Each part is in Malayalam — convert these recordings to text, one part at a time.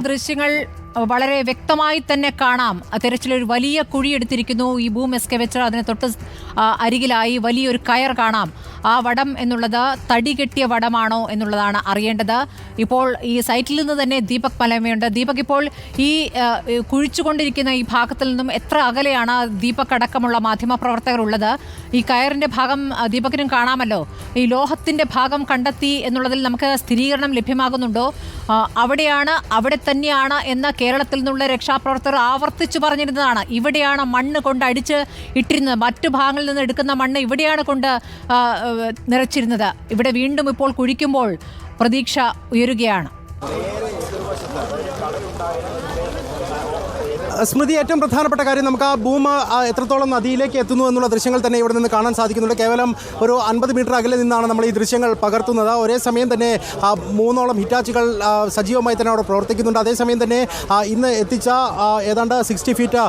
ദൃശ്യങ്ങൾ വളരെ വ്യക്തമായി തന്നെ കാണാം. തെരച്ചിലൊരു വലിയ കുഴിയെടുത്തിരിക്കുന്നു. ഈ ബൂം എക്സ്കവേറ്റർ അതിന് തൊട്ട് അരികിലായി വലിയൊരു കയർ കാണാം. ആ വടം എന്നുള്ളത് തടി കെട്ടിയ വടമാണോ എന്നുള്ളതാണ് അറിയേണ്ടത്. ഇപ്പോൾ ഈ സൈറ്റിൽ നിന്ന് തന്നെ ദീപക് പലമയുണ്ട്. ദീപക്, ഇപ്പോൾ ഈ കുഴിച്ചുകൊണ്ടിരിക്കുന്ന ഈ ഭാഗത്തിൽ നിന്നും എത്ര അകലെയാണ് ദീപക് അടക്കമുള്ള മാധ്യമപ്രവർത്തകർ ഉള്ളത്? ഈ കയറിന്റെ ഭാഗം ദീപകിനും കാണാമല്ലോ. ഈ ലോഹത്തിന്റെ ഭാഗം കണ്ടെത്തി എന്നുള്ളതിൽ നമുക്ക് സ്ഥിരീകരണം ലഭ്യമാകുന്നുണ്ടോ? അവിടെ തന്നെയാണ് എന്ന് കേരളത്തിൽ നിന്നുള്ള രക്ഷാപ്രവർത്തകർ ആവർത്തിച്ചു പറഞ്ഞിരുന്നതാണ്. ഇവിടെയാണ് മണ്ണ് കൊണ്ട് അടിച്ച് ഇട്ടിരുന്നത്. മറ്റു ഭാഗങ്ങളിൽ നിന്ന് എടുക്കുന്ന മണ്ണ് ഇവിടെയാണ് കൊണ്ട് നിറച്ചിരുന്നത്. ഇവിടെ വീണ്ടും ഇപ്പോൾ കുഴിക്കുമ്പോൾ പ്രതീക്ഷ ഉയരുകയാണ്. സ്മൃതി, ഏറ്റവും പ്രധാനപ്പെട്ട കാര്യം നമുക്ക് ആ ബൂം എത്രത്തോളം നദിയിലേക്ക് എത്തുന്നു എന്നുള്ള ദൃശ്യങ്ങൾ തന്നെ ഇവിടെ നിന്ന് കാണാൻ സാധിക്കുന്നുണ്ട്. കേവലം ഒരു 50 മീറ്റർ അകലെ നിന്നാണ് നമ്മൾ ഈ ദൃശ്യങ്ങൾ പകർത്തുന്നത്. ഒരേ സമയം തന്നെ 3ഓളം ഹിറ്റാച്ചുകൾ സജീവമായി തന്നെ അവിടെ പ്രവർത്തിക്കുന്നുണ്ട്. അതേസമയം തന്നെ ഇന്ന് എത്തിച്ച ഏതാണ്ട് 60 ഫീറ്റ്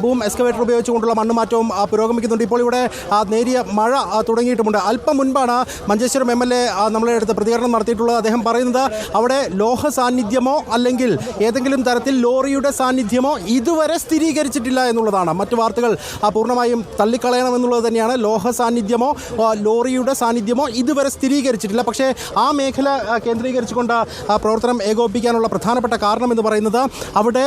ബൂം എക്സ്കവേറ്റർ ഉപയോഗിച്ചുകൊണ്ടുള്ള മണ്ണുമാറ്റവും പുരോഗമിക്കുന്നുണ്ട്. ഇപ്പോൾ ഇവിടെ നേരിയ മഴ തുടങ്ങിയിട്ടുമുണ്ട്. അല്പം മുൻപാണ് മഞ്ചേശ്വരം MLA നമ്മളെ അടുത്ത് പ്രതികരണം നടത്തിയിട്ടുള്ളത്. അദ്ദേഹം പറയുന്നത് അവിടെ ലോഹ സാന്നിധ്യമോ അല്ലെങ്കിൽ ഏതെങ്കിലും തരത്തിൽ ലോറിയുടെ സാന്നിധ്യമോ ഇതുവരെ സ്ഥിരീകരിച്ചിട്ടില്ല എന്നുള്ളതാണ്. മറ്റു വാർത്തകൾ പൂർണ്ണമായും തള്ളിക്കളയണമെന്നുള്ളത് തന്നെയാണ്. ലോഹ സാന്നിധ്യമോ ലോറിയുടെ സാന്നിധ്യമോ ഇതുവരെ സ്ഥിരീകരിച്ചിട്ടില്ല. പക്ഷേ ആ മേഖല കേന്ദ്രീകരിച്ചുകൊണ്ട് പ്രവർത്തനം ഏകോപിപ്പിക്കാനുള്ള പ്രധാനപ്പെട്ട കാരണം എന്ന് പറയുന്നത് അവിടെ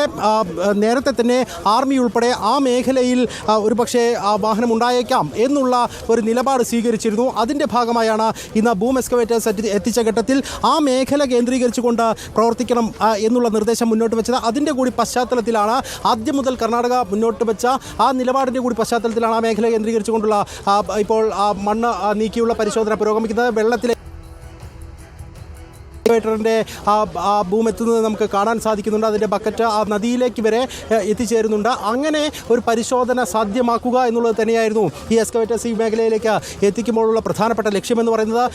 നേരത്തെ തന്നെ ആർമി ഉൾപ്പെടെ ആ മേഖലയിൽ ഒരു പക്ഷേ വാഹനം ഉണ്ടായേക്കാം എന്നുള്ള ഒരു നിലപാട് സ്വീകരിച്ചിരുന്നു. അതിൻ്റെ ഭാഗമായാണ് ഇന്ന് ബൂം എക്സ്കവേറ്റേഴ്സ് എത്തിച്ച ഘട്ടത്തിൽ ആ മേഖല കേന്ദ്രീകരിച്ചുകൊണ്ട് പ്രവർത്തിക്കണം എന്നുള്ള നിർദ്ദേശം മുന്നോട്ട് വെച്ചത്. അതിൻ്റെ കൂടി പശ്ചാത്തലത്തിലാണ് ആദ്യം മുതൽ കർണാടക മുന്നോട്ട് വെച്ച ആ നിലപാടിൻ്റെ കൂടി പശ്ചാത്തലത്തിലാണ് ആ മേഖല കേന്ദ്രീകരിച്ചുകൊണ്ടുള്ള ഇപ്പോൾ മണ്ണ് നീക്കിയുള്ള പരിശോധന പുരോഗമിക്കുന്നത്. വെള്ളത്തിലെ ന്റെ ബൂം എത്തുന്നത് നമുക്ക് കാണാൻ സാധിക്കുന്നുണ്ട്. അതിൻ്റെ ബക്കറ്റ് ആ നദിയിലേക്ക് വരെ എത്തിച്ചേരുന്നുണ്ട്. അങ്ങനെ ഒരു പരിശോധന സാധ്യമാക്കുക എന്നുള്ളത് തന്നെയായിരുന്നു ഈ എക്സ്കവേറ്റേഴ്സ് ഈ മേഖലയിലേക്ക് എത്തിക്കുമ്പോഴുള്ള പ്രധാനപ്പെട്ട ലക്ഷ്യമെന്ന് പറയുന്നത്.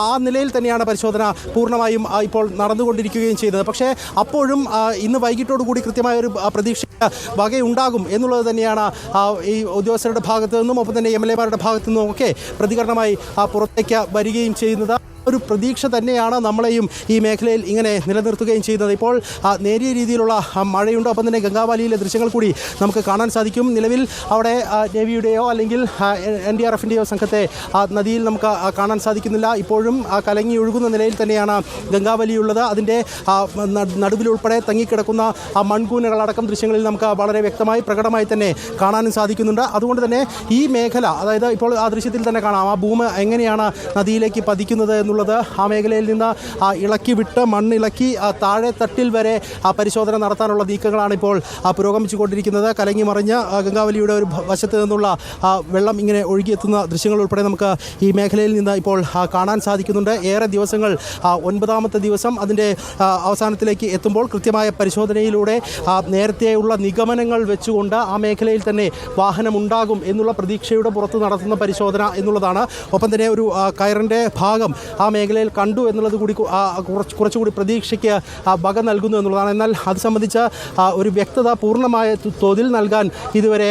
ആ നിലയിൽ തന്നെയാണ് പരിശോധന പൂർണ്ണമായും ഇപ്പോൾ നടന്നുകൊണ്ടിരിക്കുകയും ചെയ്തത്. പക്ഷേ അപ്പോഴും ഇന്ന് വൈകിട്ടോടുകൂടി കൃത്യമായ ഒരു പ്രതീക്ഷ വകയുണ്ടാകും എന്നുള്ളത് തന്നെയാണ് ഈ ഉദ്യോഗസ്ഥരുടെ ഭാഗത്തു നിന്നും ഒപ്പം തന്നെ MLA-മാരുടെ ഭാഗത്തു നിന്നും ഒക്കെ പ്രതികരണമായി പുറത്തേക്ക് വരികയും ചെയ്യുന്നത്. ഒരു പ്രതീക്ഷ തന്നെയാണ് നമ്മളെയും ഈ മേഖലയിൽ ഇങ്ങനെ നിലനിർത്തുകയും ചെയ്യുന്നത്. ഇപ്പോൾ നേരിയ രീതിയിലുള്ള മഴയുണ്ട്. ഒപ്പം തന്നെ ഗംഗാവാലിയിലെ ദൃശ്യങ്ങൾ കൂടി നമുക്ക് കാണാൻ സാധിക്കും. നിലവിൽ അവിടെ നേവിയുടെയോ അല്ലെങ്കിൽ NDRF-ൻ്റെയോ സംഘത്തെ നദിയിൽ നമുക്ക് കാണാൻ സാധിക്കുന്നില്ല. ഇപ്പോഴും കലങ്ങി ഒഴുകുന്ന നിലയിൽ തന്നെയാണ് ഗംഗാവലിയുള്ളത്. അതിൻ്റെ നടുവിലുൾപ്പെടെ തങ്ങിക്കിടക്കുന്ന മൺകൂനകളടക്കം ദൃശ്യങ്ങളിൽ നമുക്ക് വളരെ വ്യക്തമായി പ്രകടമായി തന്നെ കാണാനും സാധിക്കുന്നുണ്ട്. അതുകൊണ്ട് തന്നെ ഈ മേഖല, അതായത് ഇപ്പോൾ ആ ദൃശ്യത്തിൽ തന്നെ കാണാം ആ ബൂം എങ്ങനെയാണ് നദിയിലേക്ക് പതിക്കുന്നത് എന്നുള്ളത്. ആ മേഖലയിൽ നിന്ന് ഇളക്കി വിട്ട് മണ്ണിളക്കി താഴെ തട്ടിൽ വരെ പരിശോധന നടത്താനുള്ള നീക്കങ്ങളാണ് ഇപ്പോൾ പുരോഗമിച്ചു കൊണ്ടിരിക്കുന്നത്. കലങ്ങി മറിഞ്ഞ ഗംഗാവലിയുടെ ഒരു വശത്ത് നിന്നുള്ള വെള്ളം ഇങ്ങനെ ഒഴുകിയെത്തുന്ന ദൃശ്യങ്ങൾ ഉൾപ്പെടെ നമുക്ക് ഈ മേഖലയിൽ നിന്ന് ഇപ്പോൾ കാണാൻ സാധിക്കുന്നുണ്ട്. ഏറെ ദിവസങ്ങൾ 9ാമത്തെ ദിവസം അതിൻ്റെ അവസാനത്തിലേക്ക് എത്തുമ്പോൾ കൃത്യമായ പരിശോധനയിലൂടെ നേരത്തെയുള്ള നിഗമനങ്ങൾ വെച്ചുകൊണ്ട് ആ മേഖലയിൽ തന്നെ വാഹനമുണ്ടാകും എന്നുള്ള പ്രതീക്ഷയുടെ പുറത്ത് നടത്തുന്ന പരിശോധന എന്നുള്ളതാണ്. ഒപ്പം തന്നെ ഒരു കയറിൻ്റെ ഭാഗം ആ മേഖലയിൽ കണ്ടു എന്നുള്ളത് കൂടി കുറച്ചുകൂടി പ്രതീക്ഷയ്ക്ക് വക നൽകുന്നു എന്നുള്ളതാണ്. എന്നാൽ അത് സംബന്ധിച്ച ഒരു വ്യക്തത പൂർണ്ണമായ തോതിൽ നൽകാൻ ഇതുവരെ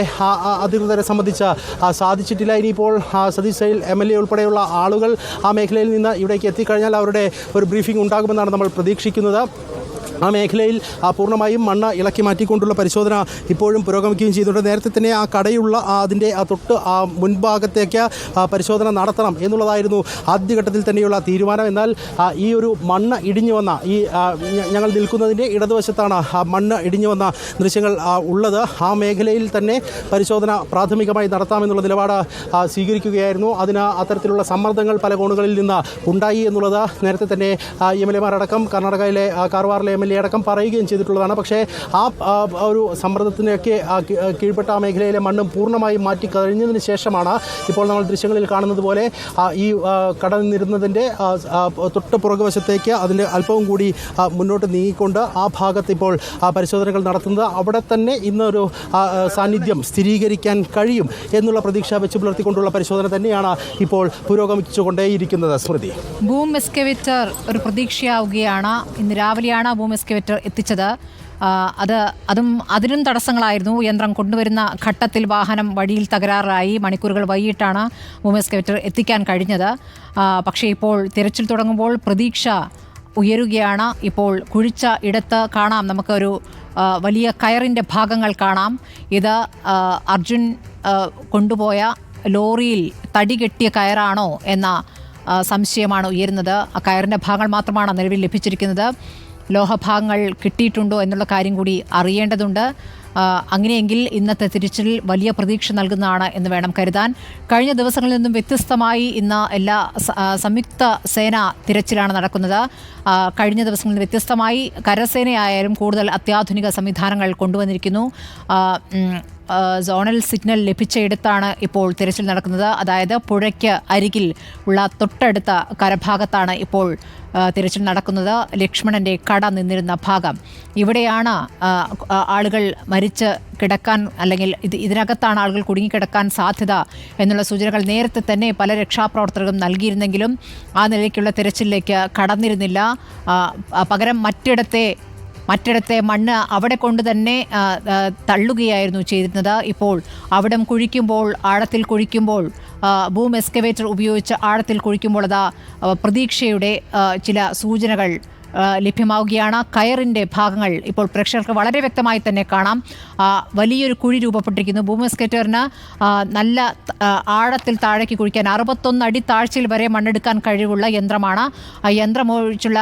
അധികൃതരെ സംബന്ധിച്ച് സാധിച്ചിട്ടില്ല. ഇനിയിപ്പോൾ സതീഷ് സൈൽ MLA ഉൾപ്പെടെയുള്ള ആളുകൾ ആ മേഖലയിൽ നിന്ന് ഇവിടേക്ക് എത്തിക്കഴിഞ്ഞാൽ അവരുടെ ഒരു ബ്രീഫിംഗ് ഉണ്ടാകുമെന്നാണ് നമ്മൾ പ്രതീക്ഷിക്കുന്നത്. ആ മേഖലയിൽ പൂർണ്ണമായും മണ്ണ് ഇളക്കി മാറ്റിക്കൊണ്ടുള്ള പരിശോധന ഇപ്പോഴും പുരോഗമിക്കുകയും ചെയ്തിട്ടുണ്ട്. നേരത്തെ തന്നെ ആ കടയുള്ള അതിൻ്റെ തൊട്ട് മുൻഭാഗത്തേക്ക് പരിശോധന നടത്തണം എന്നുള്ളതായിരുന്നു ആദ്യഘട്ടത്തിൽ തന്നെയുള്ള തീരുമാനം. എന്നാൽ ഈ ഒരു മണ്ണ് ഇടിഞ്ഞു വന്ന ഈ ഞങ്ങൾ നിൽക്കുന്നതിൻ്റെ ഇടതുവശത്താണ് മണ്ണ് ഇടിഞ്ഞു വന്ന ദൃശ്യങ്ങൾ ഉള്ളത്. ആ മേഖലയിൽ തന്നെ പരിശോധന പ്രാഥമികമായി നടത്താമെന്നുള്ള നിലപാട് സ്വീകരിക്കുകയായിരുന്നു. അതിന് അത്തരത്തിലുള്ള സമ്മർദ്ദങ്ങൾ പല കോണുകളിൽ നിന്ന് ഉണ്ടായി എന്നുള്ളത് നേരത്തെ തന്നെ MLA-മാരടക്കം കർണാടകയിലെ കാർവാറിലെ MLA അടക്കം പറയുകയും ചെയ്തിട്ടുള്ളതാണ്. പക്ഷേ ആ ഒരു സമ്മർദ്ദത്തിനൊക്കെ കീഴ്പ്പെട്ട ആ മേഖലയിലെ മണ്ണ് പൂർണ്ണമായും മാറ്റി കഴിഞ്ഞതിന് ശേഷമാണ് ഇപ്പോൾ നമ്മൾ ദൃശ്യങ്ങളിൽ കാണുന്നത് പോലെ ഈ കടന്നിരുന്നതിൻ്റെ തൊട്ട് പുറകുവശത്തേക്ക് അതിൻ്റെ അല്പവും കൂടി മുന്നോട്ട് നീങ്ങിക്കൊണ്ട് ആ ഭാഗത്ത് ഇപ്പോൾ പരിശോധനകൾ നടത്തുന്നത്. അവിടെ തന്നെ ഇന്നൊരു സാന്നിധ്യം സ്ഥിരീകരിക്കാൻ കഴിയും എന്നുള്ള പ്രതീക്ഷ വെച്ച് പുലർത്തിക്കൊണ്ടുള്ള പരിശോധന തന്നെയാണ് ഇപ്പോൾ പുരോഗമിച്ചുകൊണ്ടേയിരിക്കുന്നത്. സ്മൃതി, ബൂം എക്സ്കവേറ്റർ ഒരു പ്രതീക്ഷയാവുകയാണ്. ഇന്ന് രാവിലെയാണ് ബൂം എക്സ്കവേറ്റർ എത്തിച്ചത്. അതിനും തടസ്സങ്ങളായിരുന്നു. യന്ത്രം കൊണ്ടുവരുന്ന ഘട്ടത്തിൽ വാഹനം വഴിയിൽ തകരാറായി. മണിക്കൂറുകൾ വൈകിട്ടാണ് ബൂം എക്സ്കവേറ്റർ എത്തിക്കാൻ കഴിഞ്ഞത്. പക്ഷേ ഇപ്പോൾ തിരച്ചിൽ തുടങ്ങുമ്പോൾ പ്രതീക്ഷ ഉയരുകയാണ്. ഇപ്പോൾ കുഴിച്ച ഇടത്ത് കാണാം, നമുക്കൊരു വലിയ കയറിൻ്റെ ഭാഗങ്ങൾ കാണാം. ഇത് അർജുൻ കൊണ്ടുപോയ ലോറിയിൽ തടി കെട്ടിയ കയറാണോ എന്ന സംശയമാണ് ഉയരുന്നത്. ആ കയറിൻ്റെ ഭാഗങ്ങൾ മാത്രമാണ് നിലവിൽ ലഭിച്ചിരിക്കുന്നത്. ലോഹഭാഗങ്ങൾ കിട്ടിയിട്ടുണ്ടോ എന്നുള്ള കാര്യം കൂടി അറിയേണ്ടതുണ്ട്. അങ്ങനെയെങ്കിൽ ഇന്നത്തെ തിരച്ചിൽ വലിയ പ്രതീക്ഷ നൽകുന്നതാണ് എന്ന് വേണം കരുതാൻ. കഴിഞ്ഞ ദിവസങ്ങളിൽ നിന്നും വ്യത്യസ്തമായി ഇന്ന് എല്ലാ സംയുക്ത സേന തിരച്ചിലാണ് നടക്കുന്നത്. കഴിഞ്ഞ ദിവസങ്ങളിൽ നിന്ന് വ്യത്യസ്തമായി കരസേനയായാലും കൂടുതൽ അത്യാധുനിക സംവിധാനങ്ങൾ കൊണ്ടുവന്നിരിക്കുന്നു. സോണൽ സിഗ്നൽ ലഭിച്ചയിടത്താണ് ഇപ്പോൾ തിരച്ചിൽ നടക്കുന്നത്. അതായത് പുഴയ്ക്ക് അരികിൽ ഉള്ള തൊട്ടടുത്ത കരഭാഗത്താണ് ഇപ്പോൾ തിരച്ചിൽ നടക്കുന്നത്. ലക്ഷ്മണൻ്റെ കട നിന്നിരുന്ന ഭാഗം ഇവിടെയാണ് ആളുകൾ മരിച്ച് കിടക്കാൻ, അല്ലെങ്കിൽ ഇതിനകത്താണ് ആളുകൾ കുടുങ്ങിക്കിടക്കാൻ സാധ്യത എന്നുള്ള സൂചനകൾ നേരത്തെ തന്നെ പല രക്ഷാപ്രവർത്തകരും നൽകിയിരുന്നെങ്കിലും ആ നിലയ്ക്കുള്ള തിരച്ചിലേക്ക് കടന്നിരുന്നില്ല. പകരം മറ്റിടത്തെ മണ്ണ് അവിടെ കൊണ്ട് തന്നെ തള്ളുകയായിരുന്നു ചെയ്തിരുന്നത്. ഇപ്പോൾ അവിടം കുഴിക്കുമ്പോൾ, ആഴത്തിൽ കുഴിക്കുമ്പോൾ, ബൂം എക്സ്കവേറ്റർ ഉപയോഗിച്ച് ആഴത്തിൽ കുഴിക്കുമ്പോൾ അതാ പ്രതീക്ഷയുടെ ചില സൂചനകൾ ലഭ്യമാവുകയാണ്. കയറിൻ്റെ ഭാഗങ്ങൾ ഇപ്പോൾ പ്രേക്ഷകർക്ക് വളരെ വ്യക്തമായി തന്നെ കാണാം. വലിയൊരു കുഴി രൂപപ്പെട്ടിരിക്കുന്നു. ബൂം എക്സ്കവേറ്ററിന് നല്ല ആഴത്തിൽ താഴേക്ക് കുഴിക്കാൻ 61 അടി താഴ്ചയിൽ വരെ മണ്ണെടുക്കാൻ കഴിവുള്ള യന്ത്രമാണ്. ആ യന്ത്രം ഒഴിച്ചുള്ള